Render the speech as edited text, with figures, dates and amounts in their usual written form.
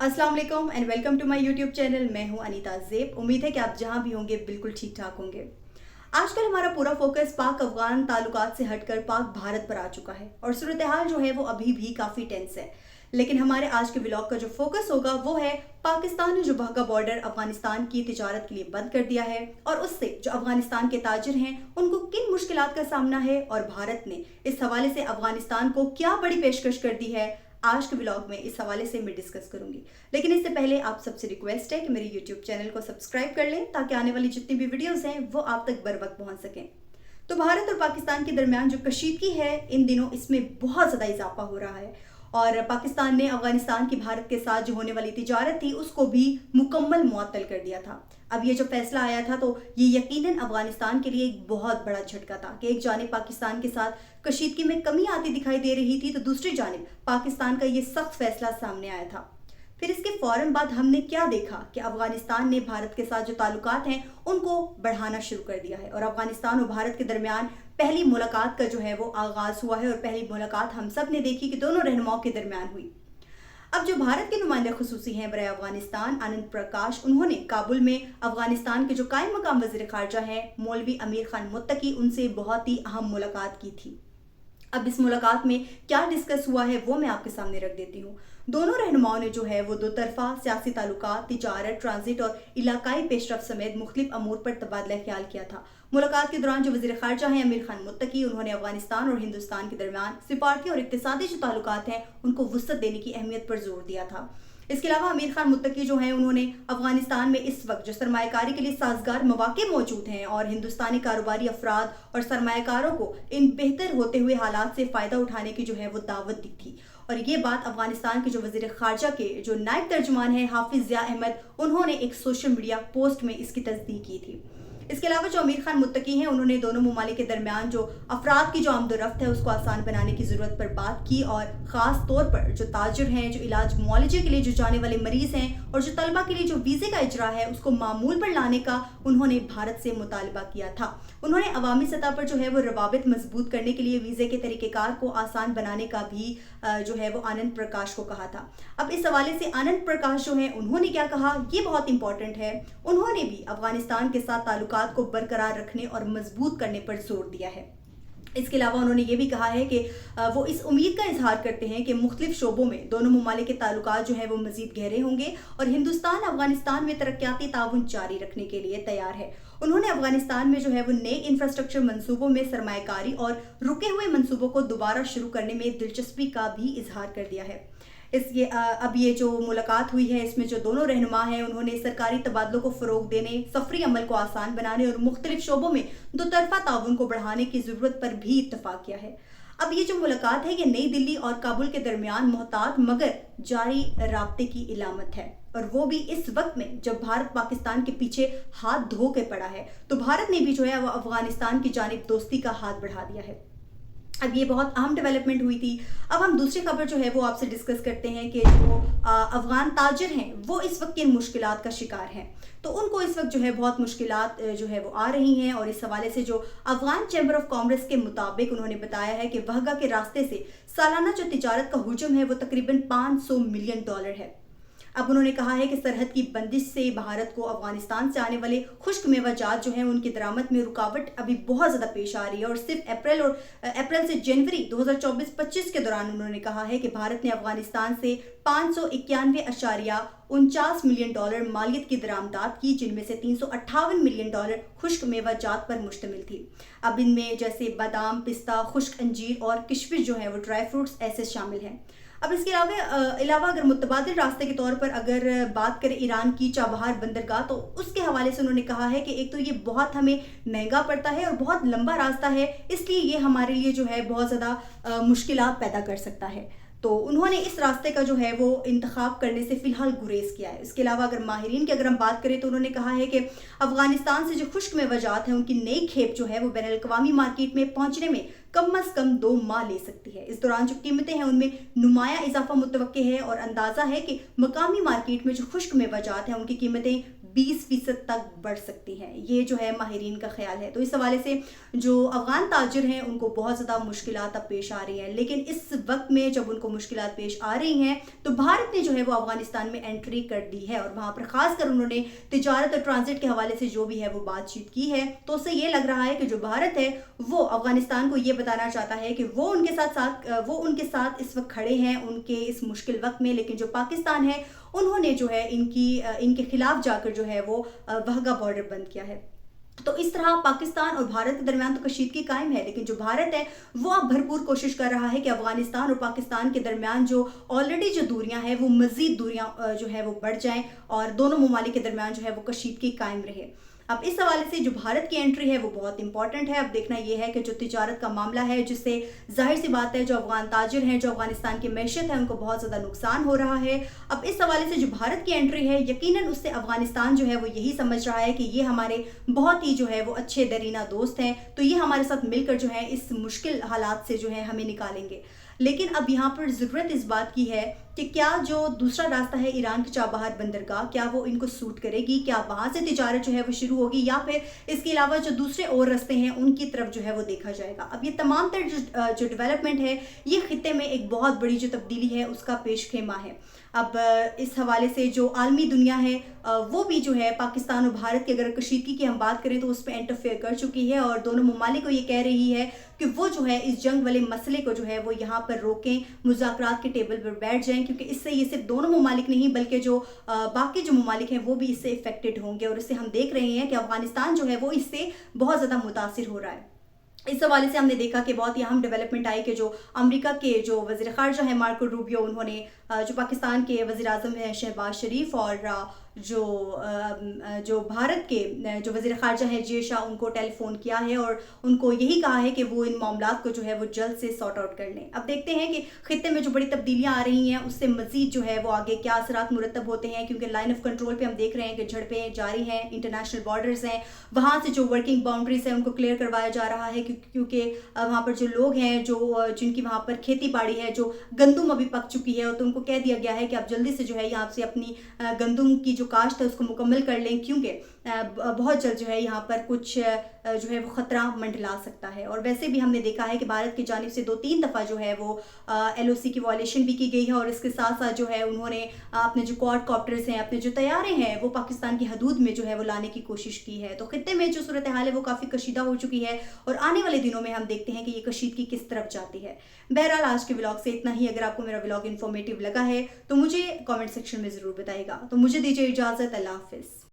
अस्सलाम वालेकुम and welcome to my YouTube channel. मैं हूं अनीता ज़ेब। उम्मीद है कि आप जहां भी होंगे बिल्कुल ठीक ठाक होंगे। आजकल हमारा पूरा फोकस पाक अफगान ताल्लुकात से हटकर पाक भारत पर आ चुका है और सूरत हाल जो है वो अभी भी काफ़ी टेंस है। लेकिन हमारे आज के व्लॉग का जो फोकस होगा वो है पाकिस्तान ने जो वाघा बॉर्डर अफगानिस्तान की तिजारत के लिए बंद कर दिया है और उससे जो अफगानिस्तान के ताजिर हैं उनको किन मुश्किलात का सामना है और भारत ने इस हवाले से अफगानिस्तान को क्या बड़ी पेशकश कर दी है। आज के ब्लॉग में इस हवाले से मैं डिस्कस करूंगी, लेकिन इससे पहले आप सबसे रिक्वेस्ट है कि मेरे यूट्यूब चैनल को सब्सक्राइब कर लें ताकि आने वाली जितनी भी वीडियोस हैं वो आप तक बर वक्त पहुंच सकें। तो भारत और पाकिस्तान के दरमियान जो कशीदगी है इन दिनों इसमें बहुत ज़्यादा इजाफा हो रहा है और पाकिस्तान ने अफगानिस्तान की भारत के साथ जो होने वाली तिजारत थी उसको भी मुकम्मल मुअत्तल कर दिया था। अब ये जो फैसला आया था तो ये यकीनन अफगानिस्तान के लिए एक बहुत बड़ा झटका था कि एक जानिब पाकिस्तान के साथ कशीदगी में कमी आती दिखाई दे रही थी तो दूसरी जानिब पाकिस्तान का ये सख्त फैसला सामने आया था। फिर इसके फौरन बाद हमने क्या देखा कि अफगानिस्तान ने भारत के साथ जो ताल्लुकात हैं उनको बढ़ाना शुरू कर दिया है और अफगानिस्तान और भारत के दरमियान पहली मुलाकात का जो है वो आगाज़ हुआ है और पहली मुलाकात हम सब ने देखी कि दोनों रहनुमाओं के दरमियान हुई। अब जो भारत के नुमाइंदे खुसूसी हैं बराए अफगानिस्तान आनंद प्रकाश, उन्होंने काबुल में अफगानिस्तान के जो कायम मकाम वज़ीर ख़ारजा हैं मौलवी अमीर खान मुत्तकी उनसे बहुत ही अहम मुलाकात की थी। अब इस मुलाकात में क्या डिस्कस हुआ है वो मैं आपके सामने रख देती हूँ। दोनों रहनुमाओं ने जो है वो दो तरफा सियासी ताल्लुकात, तिजारत, ट्रांजिट और इलाकाई पेशरफ समेत मुख्तलिफ अमूर पर तबादला ख्याल किया था। मुलाकात के दौरान जो वज़ीर ख़ारजा हैं अमीर खान मुत्तकी, उन्होंने अफगानिस्तान और हिंदुस्तान के दरमियान सिफारती और इक़्तिसादी जो ताल्लुकात हैं उनको वुसअत देने की अहमियत पर जोर दिया था। इसके अलावा अमीर खान मुत्तकी जो हैं उन्होंने अफगानिस्तान में इस वक्त जो सरमायाकारी के लिए साजगार मौके मौजूद हैं और हिंदुस्तानी कारोबारी अफराद और सरमायाकारों को इन बेहतर होते हुए हालात से फ़ायदा उठाने की जो है वो दावत दी थी। और ये बात अफगानिस्तान के जो वज़ीर ख़ारजा के जो नायब तर्जुमान हैं हाफिज़ ज़िया अहमद, उन्होंने एक सोशल मीडिया पोस्ट में इसकी तस्दीक की थी। इसके अलावा जो अमीर खान मुत्तकी हैं उन्होंने दोनों ममालिक के दरमियान जो अफराद की जो आमदोरफ्त है उसको आसान बनाने की ज़रूरत पर बात की और ख़ास तौर पर जो ताजिर हैं, जो इलाज मुआलजे के लिए जो जाने वाले मरीज़ हैं और जो तलबा के लिए जो वीज़े का इजरा है उसको मामूल पर लाने का उन्होंने भारत से मुतालबा किया था। उन्होंने अवामी सतह पर जो है वो रवाबित मजबूत करने के लिए वीज़े के तरीक़ेकार को आसान बनाने का भी जो है वो आनंद प्रकाश को कहा था। अब इस हवाले से आनंद प्रकाश जो है उन्होंने क्या कहा ये बहुत इंपॉर्टेंट है। उन्होंने भी अफगानिस्तान के साथ ताल्लुकात को बरकरार रखने और मजबूत करने पर जोर दिया है। इसके अलावा उन्होंने ये भी कहा है कि वो इस उम्मीद का इजहार करते हैं कि मुख्तलिफ शोबों में दोनों ममालिक के ताल्लुकात जो है वो मजीद गहरे होंगे और हिंदुस्तान अफगानिस्तान में तरक्याती ताउन जारी रखने के लिए तैयार है। उन्होंने अफगानिस्तान में जो है वो नए इंफ्रास्ट्रक्चर मंसूबों में सरमायाकारी और रुके हुए मंसूबों को दोबारा शुरू करने में दिलचस्पी का भी इजहार कर दिया है। अब ये जो मुलाकात हुई है इसमें जो दोनों रहनुमा हैं उन्होंने सरकारी तबादलों को फ़रोग देने, सफरी अमल को आसान बनाने और मुख्तलिफ शोबों में दो तरफा ताउन को बढ़ाने की ज़रूरत पर भी इत्तफाक किया है। अब ये जो मुलाकात है ये नई दिल्ली और काबुल के दरमियान मोहतात मगर जारी राब्ते की इलामत है और वो भी इस वक्त में जब भारत पाकिस्तान के पीछे हाथ धो के पड़ा है तो भारत ने भी जो है वो अफगानिस्तान की जानिब दोस्ती का हाथ बढ़ा दिया है। अब ये बहुत अहम डेवलपमेंट हुई थी। अब हम दूसरी खबर जो है वो आपसे डिस्कस करते हैं कि जो अफगान ताजिर हैं वो इस वक्त किन मुश्किलात का शिकार हैं। तो उनको इस वक्त जो है बहुत मुश्किलात जो है वो आ रही हैं और इस हवाले से जो अफगान चैम्बर ऑफ कॉमर्स के मुताबिक उन्होंने बताया है कि वाघा के रास्ते से सालाना जो तिजारत का हुजम है वो तकरीबन $500 मिलियन है। अब उन्होंने कहा है कि सरहद की बंदिश से भारत को अफगानिस्तान से आने वाले खुश्क मेवाजात जो हैं उनकी दरामद में रुकावट अभी बहुत ज़्यादा पेश आ रही है और सिर्फ अप्रैल से जनवरी 2024-25 के दौरान उन्होंने कहा है कि भारत ने अफगानिस्तान से $591.49 मिलियन मालियत की दरामदात की, जिनमें से $358 मिलियन खुश्क मेवाजात पर मुश्तमिल थी। अब इनमें जैसे बादाम, पिस्ता, खुश्क अंजीर और किशमिश जो है वो ड्राई फ्रूट्स ऐसे शामिल हैं। अब इसके अलावा अगर मुतबादिल रास्ते के तौर पर अगर बात करें ईरान की चाबहार बंदरगाह तो उसके हवाले से उन्होंने कहा है कि एक तो ये बहुत हमें महंगा पड़ता है और बहुत लंबा रास्ता है, इसलिए ये हमारे लिए जो है बहुत ज़्यादा मुश्किलात पैदा कर सकता है। तो उन्होंने इस रास्ते का जो है वो इंतखाब करने से फ़िलहाल गुरेज किया है। इसके अलावा अगर माहिरीन की अगर हम बात करें तो उन्होंने कहा है कि अफगानिस्तान से जो खुश्क मेवाजात हैं उनकी नई खेप जो है वो बैनुल अक़वामी मार्केट में पहुंचने में कम अज़ कम 2 माह ले सकती है। इस दौरान जो कीमतें हैं उनमें नुमाया इजाफा मुतवक्के है और अंदाज़ा है कि मकामी मार्केट में जो खुश्क मेवाजात हैं उनकी कीमतें 20% तक बढ़ सकती हैं। ये जो है माहिरीन का ख्याल है। तो इस हवाले से जो अफ़गान ताजिर हैं उनको बहुत ज़्यादा मुश्किलात अब पेश आ रही हैं, लेकिन इस वक्त में जब उनको मुश्किलात पेश आ रही हैं तो भारत ने जो है वो अफ़गानिस्तान में एंट्री कर दी है और वहाँ पर ख़ासकर उन्होंने तिजारत और ट्रांजिट के हवाले से जो भी है वो बातचीत की है। तो उससे ये लग रहा है कि जो भारत है वो अफ़गानिस्तान को ये बताना चाहता है कि वो उनके साथ इस वक्त खड़े हैं उनके इस मुश्किल वक्त में, लेकिन जो पाकिस्तान है उन्होंने जो है इनके खिलाफ जाकर जो है वो वाहगा बॉर्डर बंद किया है। तो इस तरह पाकिस्तान और भारत के दरमियान तो कशीदगी कायम है, लेकिन जो भारत है वो अब भरपूर कोशिश कर रहा है कि अफगानिस्तान और पाकिस्तान के दरमियान जो ऑलरेडी जो दूरियां हैं वो मज़ीद दूरियां जो है वो बढ़ जाएं और दोनों ममालिक के दरमियान जो है वो कशीदगी कायम रहे। अब इस हवाले से जो भारत की एंट्री है वो बहुत इंपॉर्टेंट है। अब देखना ये है कि जो तिजारत का मामला है, जिससे जाहिर सी बात है जो अफगान ताजिर हैं, जो अफगानिस्तान की मैशत है, उनको बहुत ज़्यादा नुकसान हो रहा है। अब इस हवाले से जो भारत की एंट्री है यकीनन उससे अफगानिस्तान जो है वो यही समझ रहा है कि ये हमारे बहुत ही जो है वो अच्छे दरीना दोस्त हैं, तो ये हमारे साथ मिलकर जो है इस मुश्किल हालात से जो है हमें निकालेंगे। लेकिन अब यहाँ पर ज़रूरत इस बात की है कि क्या जो दूसरा रास्ता है ईरान की चाबहार बंदरगाह, क्या वो इनको सूट करेगी, क्या वहाँ से तिजारत जो है वो शुरू होगी, या फिर इसके अलावा जो दूसरे और रास्ते हैं उनकी तरफ जो है वो देखा जाएगा। अब ये तमाम तर जो डेवलपमेंट है ये खित्ते में एक बहुत बड़ी जो तब्दीली है उसका पेशखेमा है। अब इस हवाले से जो आलमी दुनिया है वो भी जो है पाकिस्तान और भारत की अगर कशीदगी की हम बात करें तो उस पर इंटरफेयर कर चुकी है और दोनों ममालिक को ये कह रही है कि वो जो है इस जंग वाले मसले को जो है वो यहाँ पर रोकें, मुज़ाकरात के टेबल पर बैठ जाएं, क्योंकि इससे ये सिर्फ दोनों ममालिक नहीं बल्कि जो बाकी जो ममालिक हैं वो भी इससे इफेक्टेड होंगे। और इससे हम देख रहे हैं कि अफगानिस्तान जो है वो इससे बहुत ज़्यादा मुतासिर हो रहा है। इस हवाले से हमने देखा कि बहुत ही अहम डेवलपमेंट आई कि जो अमेरिका के जो वज़ीर ख़ारजा है मार्को रूबियो, उन्होंने जो पाकिस्तान के वज़ीर आज़म हैं शहबाज शरीफ और जो भारत के जो वज़ीर ख़ारजा है जे शाह, उनको टेलीफोन किया है और उनको यही कहा है कि वो इन मामलात को जो है वो जल्द से सॉर्ट आउट कर लें। अब देखते हैं कि खित्ते में जो बड़ी तब्दीलियाँ आ रही हैं उससे मज़ीद जो है वो आगे क्या असरात मुरतब होते हैं, क्योंकि लाइन ऑफ कंट्रोल पे हम देख रहे हैं कि झड़पें जारी हैं, इंटरनेशनल बॉर्डर्स हैं, वहाँ से जो वर्किंग बाउंड्रीज हैं उनको क्लियर करवाया जा रहा है, क्योंकि वहाँ पर जो लोग हैं जिनकी वहाँ पर खेती बाड़ी है, जो गंदुम अभी पक चुकी है, तो उनको कह दिया गया है कि आप जल्दी से जो है यहाँ से अपनी गंदुम की जो काश्त है उसको मुकम्मल कर लें, क्योंकि बहुत जल्द जो है यहाँ पर कुछ जो है वो ख़तरा मंडला सकता है। और वैसे भी हमने देखा है कि भारत की जानिब से 2-3 दफ़ा जो है वो LOC की वायलेशन भी की गई है और इसके साथ साथ जो है उन्होंने अपने जो क्वाड कॉप्टर्स हैं, अपने जो तैयारे हैं वो पाकिस्तान की हदूद में जो है वो लाने की कोशिश की है। तो खित्ते में जो सूरत हाल है वो काफ़ी कशीदा हो चुकी है और आने वाले दिनों में हम देखते हैं कि ये कशीदगी किस तरफ जाती है। बहरहाल आज के व्लॉग से इतना ही। अगर आपको मेरा व्लॉग इन्फॉर्मेटिव लगा है तो मुझे कॉमेंट सेक्शन में ज़रूर बताइएगा। तो मुझे दीजिए इजाज़त, अल्लाह हाफ़िज़।